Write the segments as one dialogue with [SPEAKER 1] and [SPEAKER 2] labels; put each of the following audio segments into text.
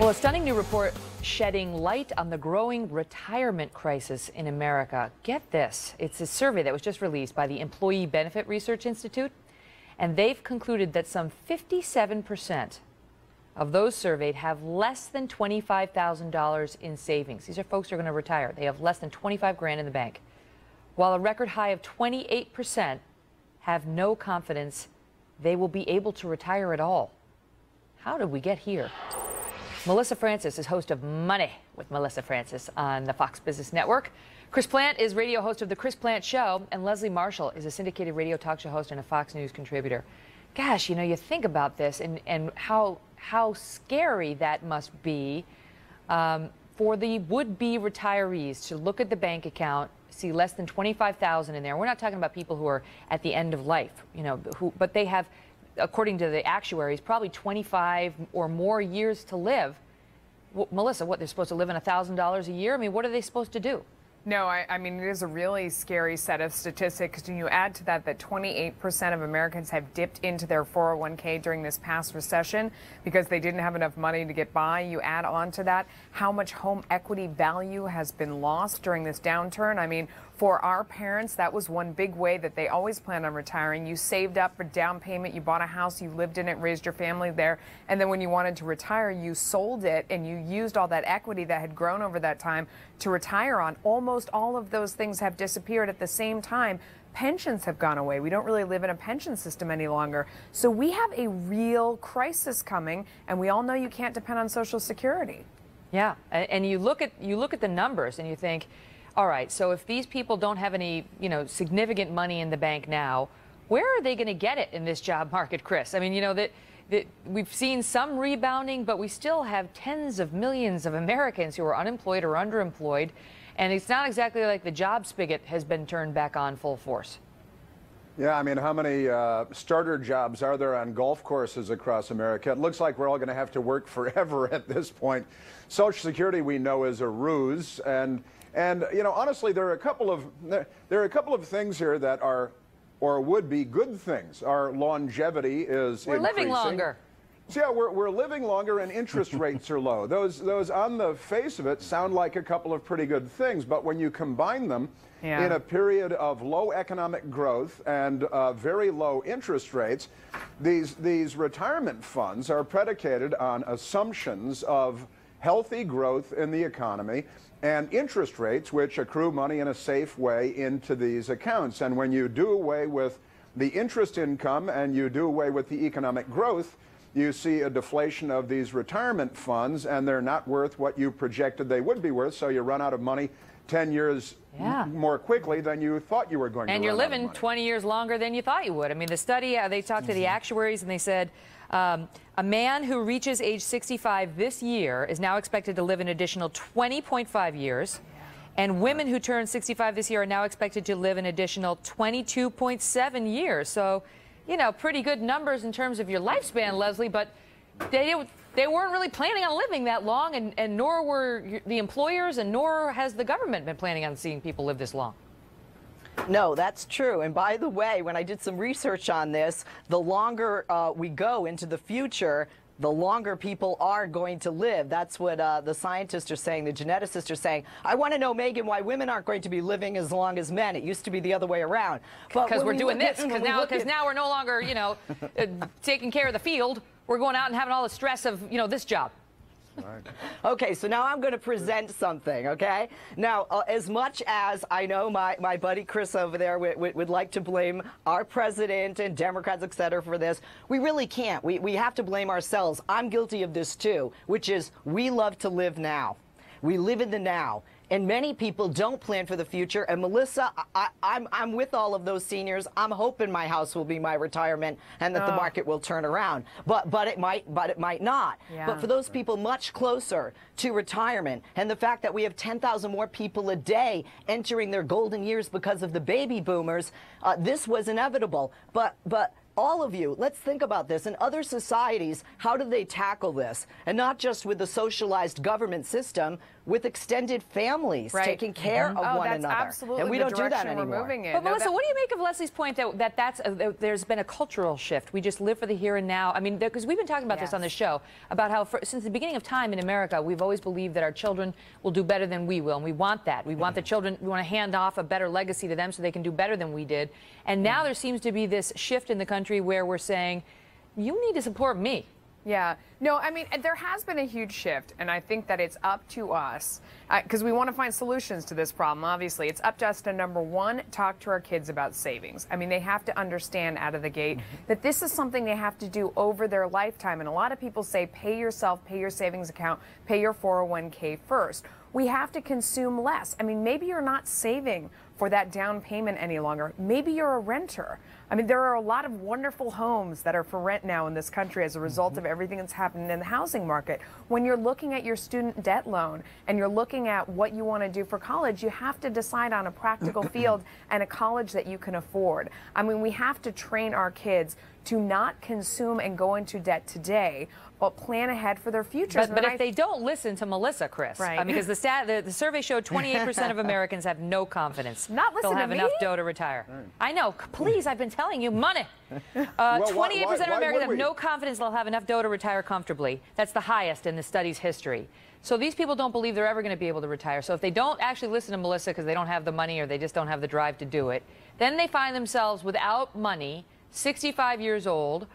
[SPEAKER 1] Well, a stunning new report shedding light on the growing retirement crisis in America. Get this. It's a survey that was just released by the Employee Benefit Research Institute, and they've concluded that some 57% of those surveyed have less than $25,000 in savings. These are folks who are going to retire. They have less than 25 grand in the bank, while a record high of 28% have no confidence they will be able to retire at all. How did we get here? Melissa Francis is host of Money with Melissa Francis on the Fox Business Network. Chris Plant is radio host of The Chris Plant Show, and Leslie Marshall is a syndicated radio talk show host and a Fox News contributor. Gosh, you know, you think about this and how scary that must be for the would-be retirees to look at the bank account, see less than $25,000 in there. We're not talking about people who are at the end of life, you know, but they have, according to the actuaries, probably 25 or more years to live. Well, Melissa, what, they're supposed to live on $1,000 a year? I mean, what are they supposed to do?
[SPEAKER 2] No, I mean, it is a really scary set of statistics. When you add to that 28% of Americans have dipped into their 401k during this past recession because they didn't have enough money to get by. You add on to that how much home equity value has been lost during this downturn. I mean, for our parents, that was one big way that they always planned on retiring. You saved up for down payment, you bought a house, you lived in it, raised your family there, and then when you wanted to retire, you sold it and you used all that equity that had grown over that time to retire on. Almost all of those things have disappeared at the same time. Pensions have gone away. We don't really live in a pension system any longer. So we have a real crisis coming, and we all know you can't depend on Social Security.
[SPEAKER 1] Yeah, and you look at the numbers and you think, all right, so if these people don't have any, you know, significant money in the bank now, where are they going to get it in this job market, Chris? I mean, you know, that we've seen some rebounding, but we still have tens of millions of Americans who are unemployed or underemployed, and it's not exactly like the job spigot has been turned back on full force.
[SPEAKER 3] Yeah, I mean, how many starter jobs are there on golf courses across America? It looks like we're all going to have to work forever at this point. Social Security, we know, is a ruse, and you know, honestly, there are a couple of things here that are, or would be, good things. Our longevity is
[SPEAKER 1] We're
[SPEAKER 3] increasing.
[SPEAKER 1] living longer.
[SPEAKER 3] So yeah, we're living longer, and interest rates are low. Those on the face of it sound like a couple of pretty good things, but when you combine them in a period of low economic growth and very low interest rates, these retirement funds are predicated on assumptions of healthy growth in the economy and interest rates which accrue money in a safe way into these accounts. And when you do away with the interest income and you do away with the economic growth, you see a deflation of these retirement funds, and they're not worth what you projected they would be worth, so you run out of money 10 years more quickly than you thought you were going to.
[SPEAKER 1] And you're living 20 years longer than you thought you would. I mean, the study, they talked to the actuaries, and they said a man who reaches age 65 this year is now expected to live an additional 20.5 years. And women who turn 65 this year are now expected to live an additional 22.7 years. So, you know, pretty good numbers in terms of your lifespan, Leslie, but they weren't really planning on living that long, and nor were the employers, and nor has the government been planning on seeing people live this long.
[SPEAKER 4] No, that's true. And by the way, when I did some research on this, the longer we go into the future, the longer people are going to live. That's what the scientists are saying, the geneticists are saying. I want to know, Megyn, why women aren't going to be living as long as men. It used to be the other way around.
[SPEAKER 1] Because we're doing this. Because now we're no longer, you know, taking care of the field. We're going out and having all the stress of, you know, this job.
[SPEAKER 3] Right.
[SPEAKER 4] Okay, so now I'm going to present something, okay? Now, as much as I know my buddy Chris over there would like to blame our president and Democrats, et cetera, for this, we really can't. We have to blame ourselves. I'm guilty of this too, which is we love to live now. We live in the now. And many people don't plan for the future. And Melissa, I'm with all of those seniors. I'm hoping my house will be my retirement and that the market will turn around. But it might not.
[SPEAKER 2] Yeah.
[SPEAKER 4] But for those people much closer to retirement, and the fact that we have 10,000 more people a day entering their golden years because of the baby boomers, this was inevitable. But all of you, let's think about this. In other societies, how do they tackle this? And not just with the socialized government system. with extended families, taking care of one
[SPEAKER 2] that's
[SPEAKER 4] another.
[SPEAKER 2] Absolutely
[SPEAKER 4] and we don't do that
[SPEAKER 2] we're
[SPEAKER 4] anymore.
[SPEAKER 2] moving in.
[SPEAKER 1] But Melissa, what do you make of Leslie's point that there's been a cultural shift? We just live for the here and now. I mean, because we've been talking about this on the show, about how since the beginning of time in America, we've always believed that our children will do better than we will, and we want that. We want the children, we want to hand off a better legacy to them so they can do better than we did. And now there seems to be this shift in the country where we're saying, you need to support me.
[SPEAKER 2] Yeah. No, I mean, there has been a huge shift, and I think that it's up to us, because we want to find solutions to this problem, obviously. It's up to us to, number one, talk to our kids about savings. I mean, they have to understand out of the gate that this is something they have to do over their lifetime. And a lot of people say, pay yourself, pay your savings account, pay your 401k first. We have to consume less. I mean, maybe you're not saving for that down payment any longer. Maybe you're a renter. I mean, there are a lot of wonderful homes that are for rent now in this country as a result of everything that's happening in the housing market. When you're looking at your student debt loan and you're looking at what you want to do for college, you have to decide on a practical field and a college that you can afford. I mean, we have to train our kids to not consume and go into debt today, but plan ahead for their futures.
[SPEAKER 1] But if they don't listen to Melissa, Chris,
[SPEAKER 2] right.
[SPEAKER 1] I mean, because the survey showed 28% of Americans have no confidence
[SPEAKER 2] not listen
[SPEAKER 1] they'll have
[SPEAKER 2] to me?
[SPEAKER 1] enough dough to retire. I know. Please, I've been telling you, money. 28% of Americans have no confidence they'll have enough dough to retire comfortably. That's the highest in the study's history. So these people don't believe they're ever going to be able to retire. So if they don't actually listen to Melissa because they don't have the money or they just don't have the drive to do it, then they find themselves without money, 65 years old.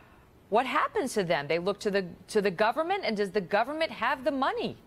[SPEAKER 1] What happens to them? They look to the government, and does the government have the money?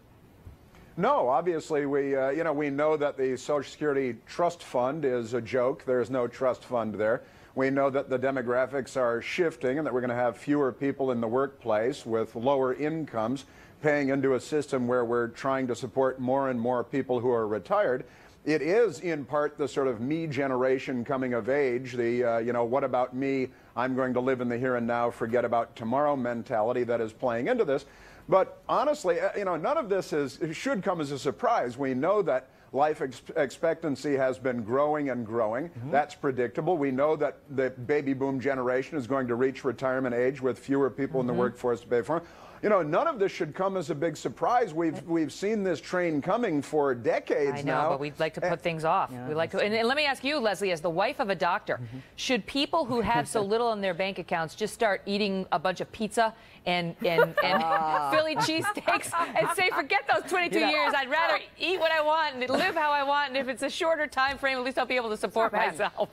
[SPEAKER 3] No, obviously we know that the Social Security Trust Fund is a joke. There's no trust fund there. We know that the demographics are shifting and that we're going to have fewer people in the workplace with lower incomes paying into a system where we're trying to support more and more people who are retired. It is in part the sort of me generation coming of age, the, what about me? I'm going to live in the here and now, forget about tomorrow mentality that is playing into this. But honestly, none of this should come as a surprise. We know that life expectancy has been growing and growing. That's predictable. We know that the baby boom generation is going to reach retirement age with fewer people in the workforce to pay for it. None of this should come as a big surprise. We've seen this train coming for decades now.
[SPEAKER 1] I know, but we'd like to put things off. Yeah, we like to, and let me ask you, Leslie, as the wife of a doctor, should people who have so little in their bank accounts just start eating a bunch of pizza and Philly cheesesteaks and say, forget those 22 years. I'd rather eat what I want and live how I want. And if it's a shorter time frame, at least I'll be able to support myself.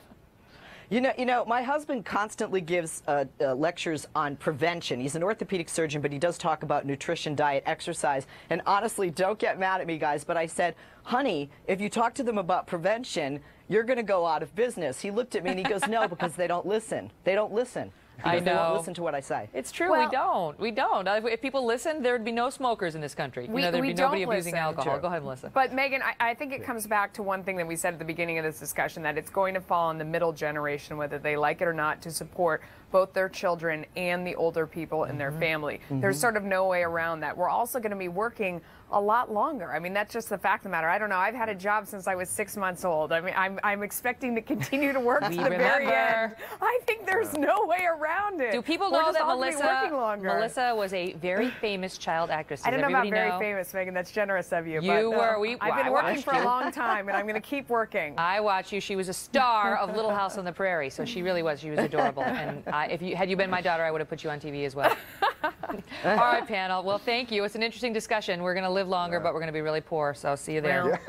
[SPEAKER 4] You know, my husband constantly gives lectures on prevention. He's an orthopedic surgeon, but he does talk about nutrition, diet, exercise. And honestly, don't get mad at me, guys, but I said, honey, if you talk to them about prevention, you're going to go out of business. He looked at me and he goes, no, because they don't listen. They don't listen. Because they won't listen to what I say.
[SPEAKER 1] It's true. Well, we don't. If people listen, there would be no smokers in this country. There'd be nobody abusing alcohol. Go ahead, Melissa.
[SPEAKER 2] But Megyn, I think it comes back to one thing that we said at the beginning of this discussion, that it's going to fall on the middle generation, whether they like it or not, to support both their children and the older people in their family. There's sort of no way around that. We're also going to be working a lot longer. I mean, that's just the fact of the matter. I don't know. I've had a job since I was 6 months old. I mean, I'm expecting to continue to work to the very end. I think there's no way around it.
[SPEAKER 1] Do people know that Melissa was a very famous child actress?
[SPEAKER 2] I don't know about very famous, Megyn. That's generous of you.
[SPEAKER 1] You were.
[SPEAKER 2] I've been working for a long time, and I'm going to keep working.
[SPEAKER 1] I watch you. She was a star of Little House on the Prairie, so she really was. She was adorable. And had you been my daughter, I would have put you on TV as well. All right, panel. Well, thank you. It's an interesting discussion. We're going to live longer, but we're going to be really poor. So see you there.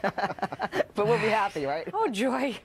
[SPEAKER 4] But we'll be happy, right?
[SPEAKER 1] Oh, joy.